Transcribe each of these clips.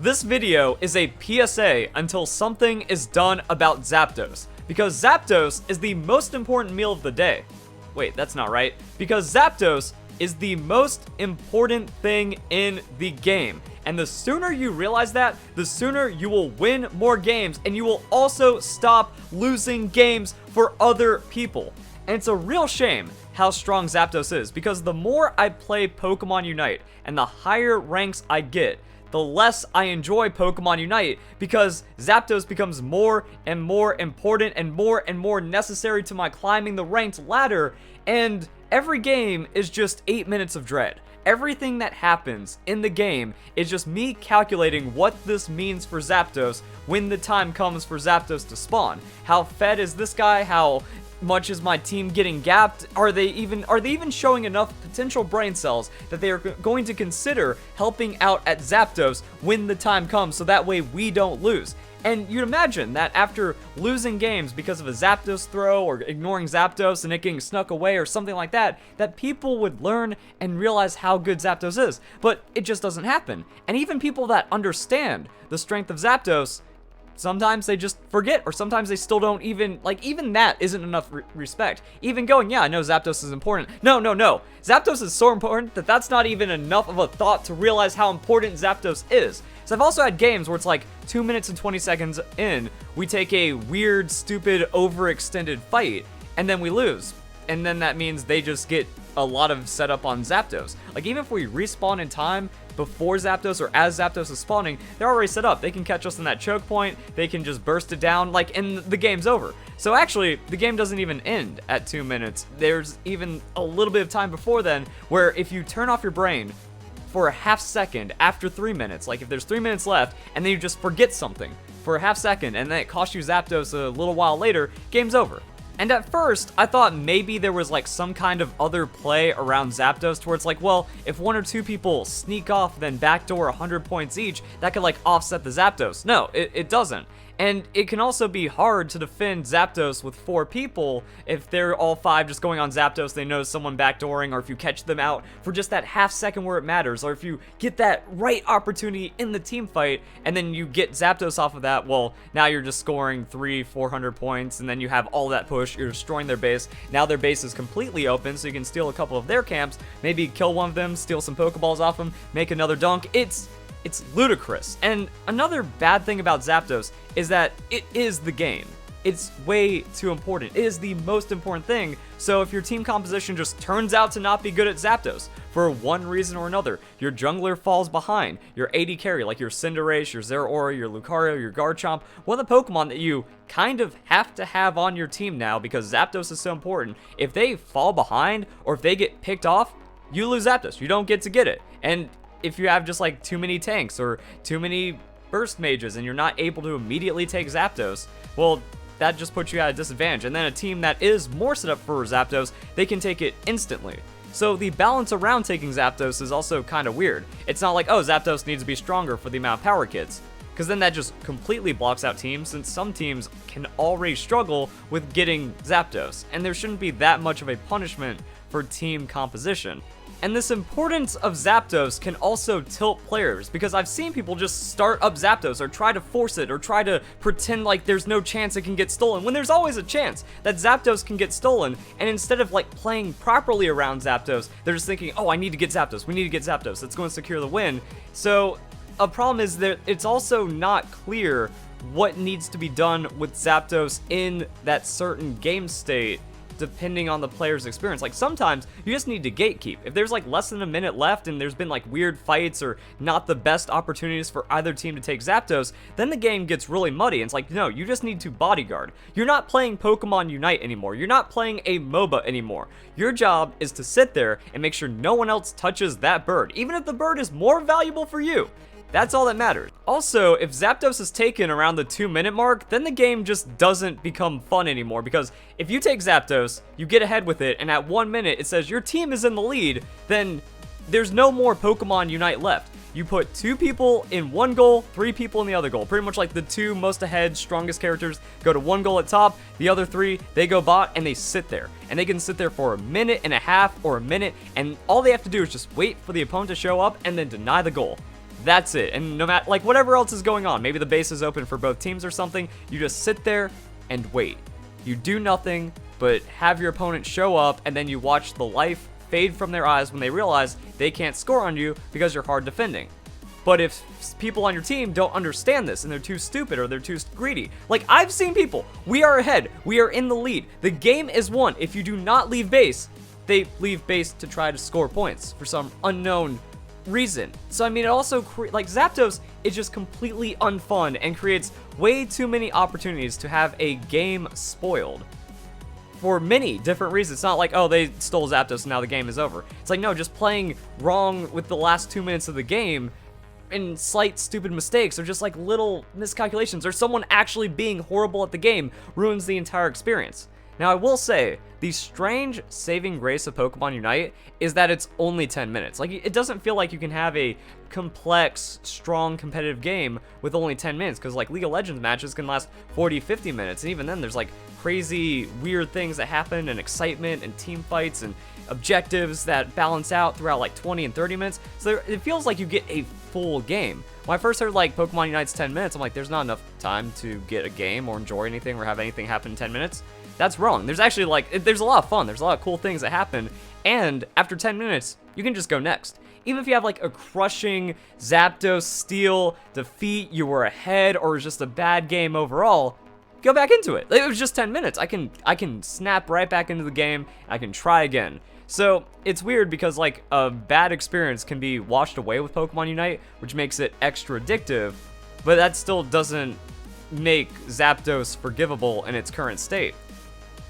this video is a PSA until something is done about Zapdos, because Zapdos is the most important meal of the day. Wait, that's not right. Because Zapdos is the most important thing in the game. And the sooner you realize that, the sooner you will win more games, and you will also stop losing games for other people. And it's a real shame how strong Zapdos is, because the more I play Pokemon Unite and the higher ranks I get, the less I enjoy Pokemon Unite, because Zapdos becomes more and more important and more necessary to my climbing the ranked ladder, and every game is just 8 minutes of dread. Everything that happens in the game is just me calculating what this means for Zapdos when the time comes for Zapdos to spawn. How fed is this guy? How much is my team getting gapped? Are they even showing enough potential brain cells that they are going to consider helping out at Zapdos when the time comes, so that way we don't lose? And you'd imagine that after losing games because of a Zapdos throw or ignoring Zapdos and it getting snuck away or something like that, that people would learn and realize how good Zapdos is. But it just doesn't happen. And even people that understand the strength of Zapdos, sometimes they just forget, or sometimes they still don't even that isn't enough respect. Even going, yeah, I know Zapdos is important. No. Zapdos is so important that that's not even enough of a thought to realize how important Zapdos is. So I've also had games where it's like 2 minutes and 20 seconds in, we take a weird, stupid, overextended fight, and then we lose. And then that means they just get a lot of setup on Zapdos. Like, even if we respawn in time before Zapdos or as Zapdos is spawning, they're already set up. They can catch us in that choke point, they can just burst it down, and the game's over. So actually, the game doesn't even end at 2 minutes. There's even a little bit of time before then, where if you turn off your brain for a half second after 3 minutes, like if there's 3 minutes left, and then you just forget something for a half second, and then it costs you Zapdos a little while later, game's over. And at first, I thought maybe there was like some kind of other play around Zapdos to where it's like, well, if 1 or 2 people sneak off then backdoor 100 points each, that could like offset the Zapdos. No, it doesn't. And it can also be hard to defend Zapdos with 4 people if they're all 5 just going on Zapdos, they know someone backdooring, or if you catch them out for just that half second where it matters, or if you get that right opportunity in the team fight and then you get Zapdos off of that, well, now you're just scoring 300-400 points, and then you have all that push, you're destroying their base. Now their base is completely open, so you can steal a couple of their camps, maybe kill one of them, steal some Pokeballs off them, make another dunk. It's ludicrous. And another bad thing about Zapdos is that it is the game. It's way too important. It is the most important thing. So if your team composition just turns out to not be good at Zapdos for one reason or another, your jungler falls behind, your AD carry like your Cinderace, your Zeraora, your Lucario, your Garchomp, one of the Pokemon that you kind of have to have on your team now because Zapdos is so important. If they fall behind or if they get picked off, you lose Zapdos. You don't get to get it. And if you have just like too many tanks or too many burst mages and you're not able to immediately take Zapdos, well, that just puts you at a disadvantage. And then a team that is more set up for Zapdos, they can take it instantly. So the balance around taking Zapdos is also kind of weird. It's not like, oh, Zapdos needs to be stronger for the amount of power it gets, because then that just completely blocks out teams, since some teams can already struggle with getting Zapdos, and there shouldn't be that much of a punishment for team composition. And this importance of Zapdos can also tilt players, because I've seen people just start up Zapdos or try to force it or try to pretend like there's no chance it can get stolen, when there's always a chance that Zapdos can get stolen, and instead of like playing properly around Zapdos, they're just thinking, oh, I need to get Zapdos, we need to get Zapdos, it's going to secure the win. So a problem is that it's also not clear what needs to be done with Zapdos in that certain game state, depending on the player's experience. Like, sometimes you just need to gatekeep. If there's like less than a minute left and there's been like weird fights or not the best opportunities for either team to take Zapdos, then the game gets really muddy. And it's like, no, you just need to bodyguard. You're not playing Pokemon Unite anymore. You're not playing a MOBA anymore. Your job is to sit there and make sure no one else touches that bird, even if the bird is more valuable for you. That's all that matters. Also, if Zapdos is taken around the 2-minute mark, then the game just doesn't become fun anymore, because if you take Zapdos, you get ahead with it, and at 1 minute it says your team is in the lead, then there's no more Pokemon Unite left. You put 2 people in one goal, 3 people in the other goal. Pretty much like the 2 most ahead, strongest characters go to one goal at top, the other 3, they go bot, and they sit there. And they can sit there for a minute and a half or a minute, and all they have to do is just wait for the opponent to show up and then deny the goal. That's it. And no matter, like, whatever else is going on, maybe the base is open for both teams or something, you just sit there and wait. You do nothing but have your opponent show up, and then you watch the life fade from their eyes when they realize they can't score on you because you're hard defending. But if people on your team don't understand this and they're too stupid or they're too greedy, like I've seen people, we are ahead, we are in the lead, the game is won. If you do not leave base, they leave base to try to score points for some unknown reason. So I mean, it also like Zapdos is just completely unfun and creates way too many opportunities to have a game spoiled for many different reasons. It's not like, oh, they stole Zapdos and now the game is over. It's like, no, just playing wrong with the last 2 minutes of the game and slight stupid mistakes or just like little miscalculations or someone actually being horrible at the game ruins the entire experience. Now, I will say, the strange saving grace of Pokemon Unite is that it's only 10 minutes. Like, it doesn't feel like you can have a complex, strong, competitive game with only 10 minutes, because, like, League of Legends matches can last 40, 50 minutes, and even then, there's, like, crazy, weird things that happen, and excitement, and team fights, and objectives that balance out throughout, like, 20 and 30 minutes, so it feels like you get a full game. When I first heard, like, Pokemon Unite's 10 minutes, I'm like, there's not enough time to get a game or enjoy anything or have anything happen in 10 minutes. That's wrong. There's actually, like, there's a lot of fun. There's a lot of cool things that happen. And after 10 minutes, you can just go next. Even if you have, like, a crushing Zapdos steal, defeat, you were ahead, or just a bad game overall, go back into it. It was just 10 minutes. I can snap right back into the game. I can try again. So it's weird because, like, a bad experience can be washed away with Pokemon Unite, which makes it extra addictive, but that still doesn't make Zapdos forgivable in its current state.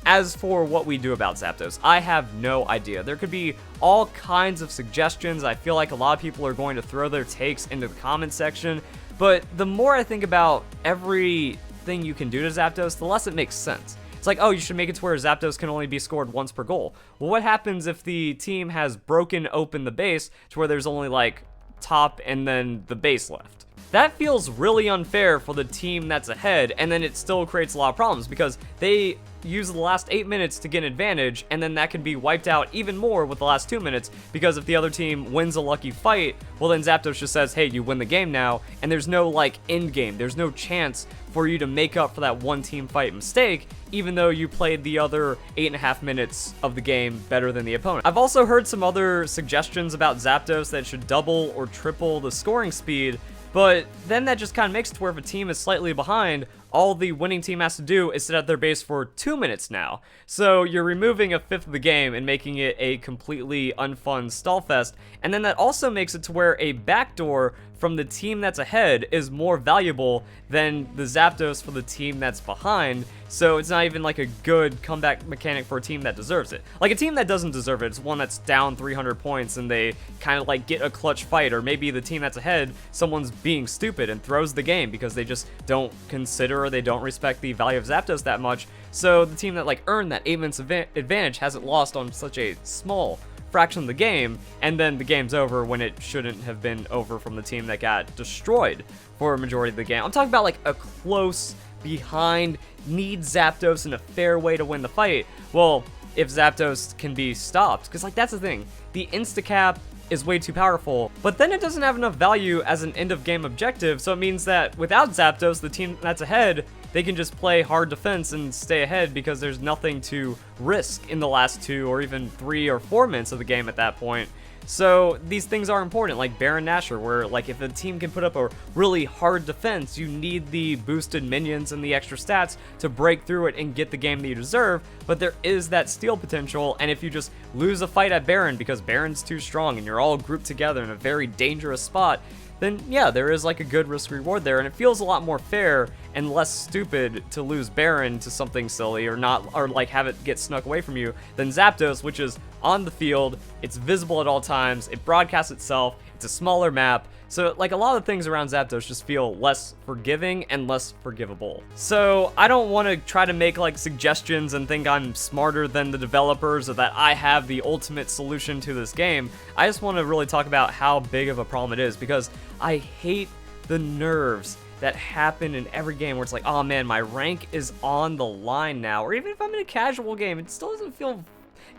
As for what we do about Zapdos, I have no idea. There could be all kinds of suggestions. I feel like a lot of people are going to throw their takes into the comment section, but the more I think about everything you can do to Zapdos, the less it makes sense. It's like, oh, you should make it to where Zapdos can only be scored once per goal. Well, what happens if the team has broken open the base to where there's only, like, top and then the base left? That feels really unfair for the team that's ahead, and then it still creates a lot of problems because they use the last 8 minutes to get an advantage, and then that can be wiped out even more with the last 2 minutes, because if the other team wins a lucky fight, well then Zapdos just says, hey, you win the game now, and there's no, like, end game. There's no chance for you to make up for that one team fight mistake, even though you played the other 8.5 minutes of the game better than the opponent. I've also heard some other suggestions about Zapdos that should double or triple the scoring speed, but then that just kind of makes it to where if a team is slightly behind, all the winning team has to do is sit at their base for 2 minutes now. So you're removing a fifth of the game and making it a completely unfun stallfest. And then that also makes it to where a backdoor from the team that's ahead is more valuable than the Zapdos for the team that's behind. So it's not even like a good comeback mechanic for a team that deserves it. Like a team that doesn't deserve it, it's one that's down 300 points and they kind of like get a clutch fight, or maybe the team that's ahead, someone's being stupid and throws the game because they just don't consider or they don't respect the value of Zapdos that much. So the team that like earned that 8 minutes advantage hasn't lost on such a small fraction of the game, and then the game's over when it shouldn't have been over from the team that got destroyed for a majority of the game. I'm talking about like a close behind, need Zapdos in a fair way to win the fight. Well, if Zapdos can be stopped, because like that's the thing, the insta-cap is way too powerful, but then it doesn't have enough value as an end of game objective, so it means that without Zapdos, the team that's ahead, they can just play hard defense and stay ahead because there's nothing to risk in the last 2 or even 3 or 4 minutes of the game at that point. So these things are important, like Baron Nashor, where like if a team can put up a really hard defense, you need the boosted minions and the extra stats to break through it and get the game that you deserve, but there is that steal potential, and if you just lose a fight at Baron because Baron's too strong and you're all grouped together in a very dangerous spot, then yeah, there is like a good risk reward there, and it feels a lot more fair and less stupid to lose Baron to something silly or not, or like have it get snuck away from you, than Zapdos, which is on the field, it's visible at all times, it broadcasts itself, it's a smaller map, so like a lot of things around Zapdos just feel less forgiving and less forgivable. So I don't want to try to make like suggestions and think I'm smarter than the developers or that I have the ultimate solution to this game. I just want to really talk about how big of a problem it is, because I hate the nerves that happen in every game where it's like, oh man, my rank is on the line now, or even if I'm in a casual game, it still doesn't feel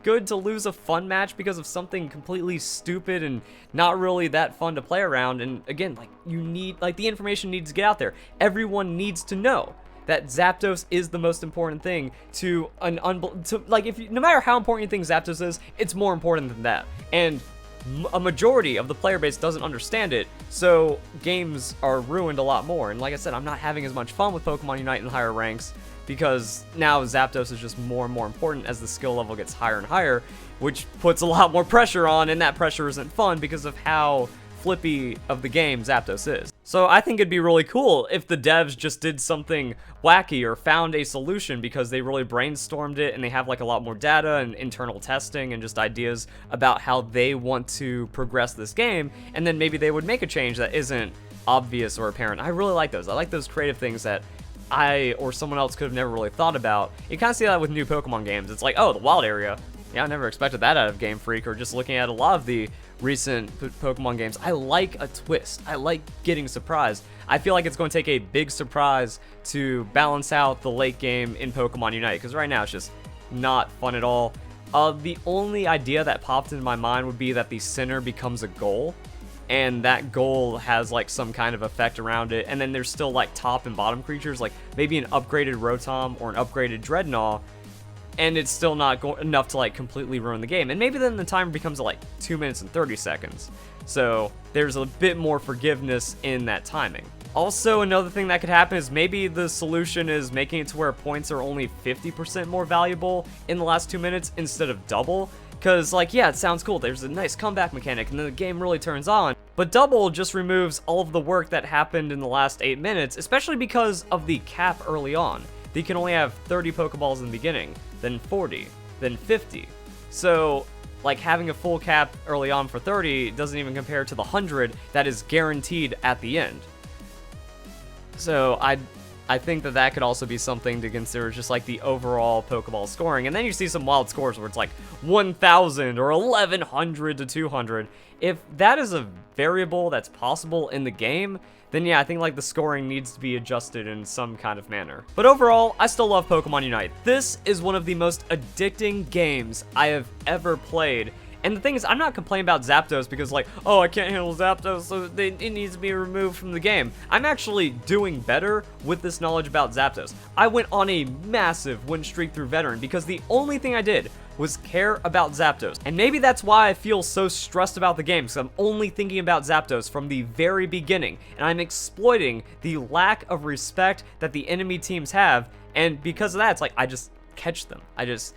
good to lose a fun match because of something completely stupid and not really that fun to play around. And again, like, you need, like, the information needs to get out there. Everyone needs to know that Zapdos is the most important thing to like, if you, no matter how important you think Zapdos is, it's more important than that. And a majority of the player base doesn't understand it, so games are ruined a lot more. And like I said, I'm not having as much fun with Pokemon Unite in higher ranks because now Zapdos is just more and more important as the skill level gets higher and higher, which puts a lot more pressure on, and that pressure isn't fun because of how flippy of the game Zapdos is. So I think it'd be really cool if the devs just did something wacky or found a solution because they really brainstormed it and they have like a lot more data and internal testing and just ideas about how they want to progress this game, and then maybe they would make a change that isn't obvious or apparent. I really like those. I like those creative things that I or someone else could have never really thought about. You kind of see that with new Pokemon games. It's like, oh, the wild area. Yeah, I never expected that out of Game Freak, or just looking at a lot of the recent Pokemon games. I like a twist. I like getting surprised. I feel like it's going to take a big surprise to balance out the late game in Pokemon Unite, because right now it's just not fun at all. The only idea that popped into my mind would be that the center becomes a goal, and that goal has like some kind of effect around it, and then there's still like top and bottom creatures, like maybe an upgraded Rotom or an upgraded Dreadnought, and it's still not enough to like completely ruin the game. And maybe then the timer becomes like 2 minutes and 30 seconds. So there's a bit more forgiveness in that timing. Also, another thing that could happen is maybe the solution is making it to where points are only 50% more valuable in the last 2 minutes instead of double. Because, like, yeah, it sounds cool. There's a nice comeback mechanic, and then the game really turns on. But double just removes all of the work that happened in the last 8 minutes, especially because of the cap early on. You can only have 30 Pokeballs in the beginning, then 40, then 50. So, like, having a full cap early on for 30 doesn't even compare to the 100 that is guaranteed at the end. So, I think that that could also be something to consider, just like the overall Pokeball scoring. And then you see some wild scores where it's like 1,000 or 1,100 to 200. If that is a variable that's possible in the game, then yeah, I think like the scoring needs to be adjusted in some kind of manner. But overall, I still love Pokemon Unite. This is one of the most addicting games I have ever played. And the thing is, I'm not complaining about Zapdos because, like, oh, I can't handle Zapdos, so it needs to be removed from the game. I'm actually doing better with this knowledge about Zapdos. I went on a massive win streak through Veteran because the only thing I did was care about Zapdos. And maybe that's why I feel so stressed about the game, because I'm only thinking about Zapdos from the very beginning, and I'm exploiting the lack of respect that the enemy teams have, and because of that, it's like, I just catch them. I just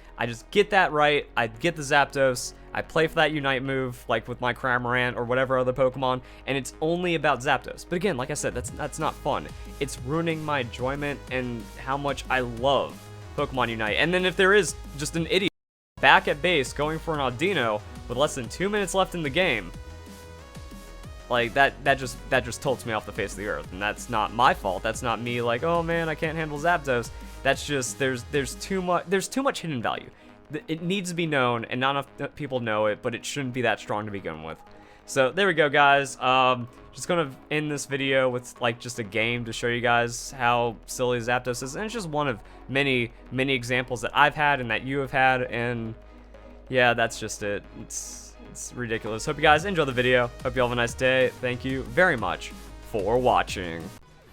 get that right, I get the Zapdos, I play for that Unite move, like with my Cramorant or whatever other Pokemon, and it's only about Zapdos. But again, like I said, that's not fun. It's ruining my enjoyment and how much I love Pokemon Unite. And then if there is just an idiot back at base going for an Audino with less than 2 minutes left in the game, like that just tilts me off the face of the earth. And that's not my fault. That's not me like, oh man, I can't handle Zapdos. That's just there's too much hidden value. It needs to be known, and not enough people know it, but it shouldn't be that strong to begin with. So there we go, guys. Just gonna end this video with like just a game to show you guys how silly Zapdos is, and it's just one of many examples that I've had and that you have had, and yeah, that's just it. It's ridiculous. Hope you guys enjoy the video. Hope you all have a nice day. Thank you very much for watching.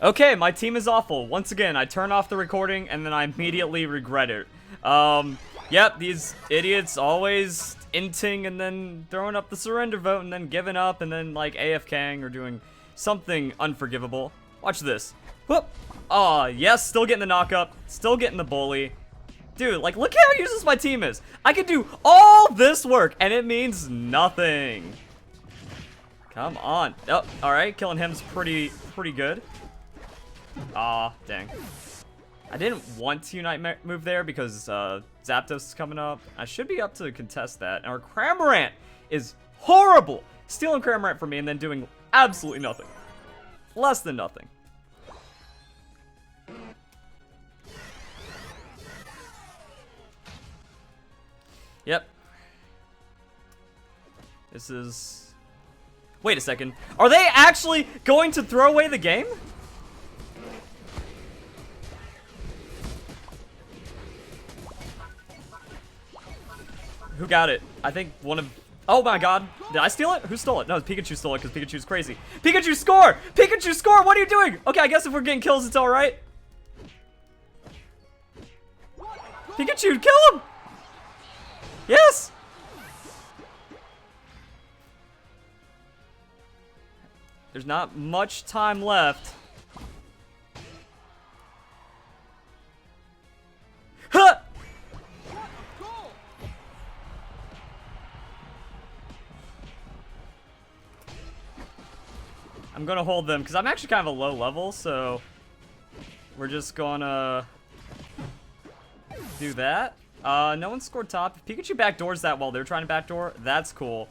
Okay, my team is awful. Once again, I turn off the recording and then I immediately regret it. Yep, these idiots always inting and then throwing up the surrender vote and then giving up and then like AFKing or doing something unforgivable. Watch this. Whoop. Aw, yes, still getting the knock-up, still getting the bully. Dude, like, look how useless my team is. I could do all this work and it means nothing. Come on. Oh, alright, killing him's pretty good. Aw, dang. I didn't want to Unite move there because Zapdos is coming up. I should be up to contest that. And our Cramorant is horrible. Stealing Cramorant from me and then doing absolutely nothing. Less than nothing. Yep. This is... Wait a second. Are they actually going to throw away the game? Who got it? I think one of... Oh my god. Did I steal it? Who stole it? No, Pikachu stole it because Pikachu's crazy. Pikachu, score! Pikachu, score! What are you doing? Okay, I guess if we're getting kills, it's alright. Pikachu, kill him! Yes! There's not much time left. Huh! I'm gonna hold them because I'm actually kind of a low level, so we're just gonna do that. No one scored top. If Pikachu backdoors that while they're trying to backdoor, that's cool.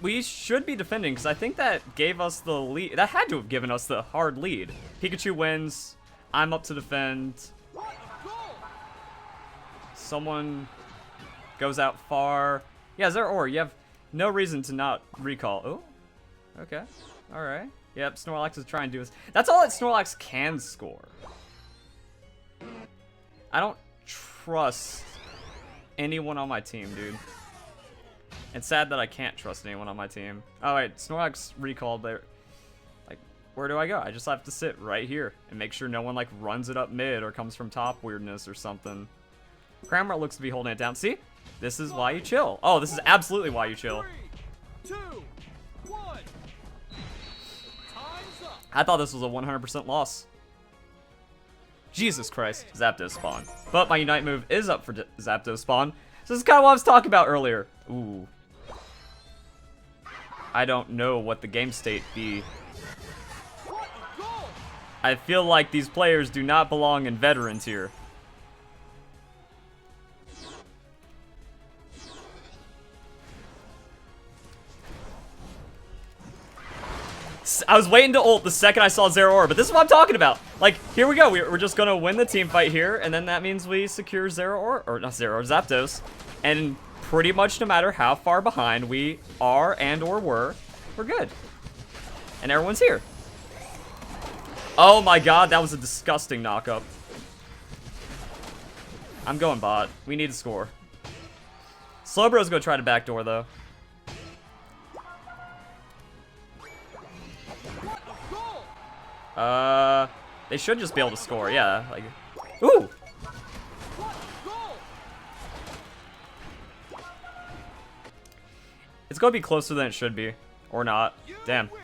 We should be defending because I think that gave us the lead. That had to have given us the hard lead. Pikachu wins. I'm up to defend. Someone goes out far. Yeah, Zeraora, you have no reason to not recall. Oh, okay. All right. Yep, Snorlax is trying to do this. That's all that Snorlax can score. I don't trust anyone on my team, dude. It's sad that I can't trust anyone on my team. Oh, wait, Snorlax recalled there. Like, where do I go? I just have to sit right here and make sure no one, like, runs it up mid or comes from top weirdness or something. Cramorant looks to be holding it down. See? This is why you chill. Oh, this is absolutely why you chill. 3, 2, 1. I thought this was a 100% loss. Jesus Christ. Zapdos spawn. But my Unite move is up for Zapdos spawn. So this is kind of what I was talking about earlier. Ooh. I don't know what the game state be. I feel like these players do not belong in veterans here. I was waiting to ult the second I saw Zeraora, but this is what I'm talking about. Like, here we go. We're just gonna win the team fight here, and then that means we secure Zeraora, or not Zeraora, Zapdos. And pretty much no matter how far behind we are and or were, we're good. And everyone's here. Oh my god, that was a disgusting knockup. I'm going bot. We need to score. Slowbro's gonna try to backdoor though. They should just be able to score, yeah. Like, ooh! It's gonna be closer than it should be. Or not. Damn.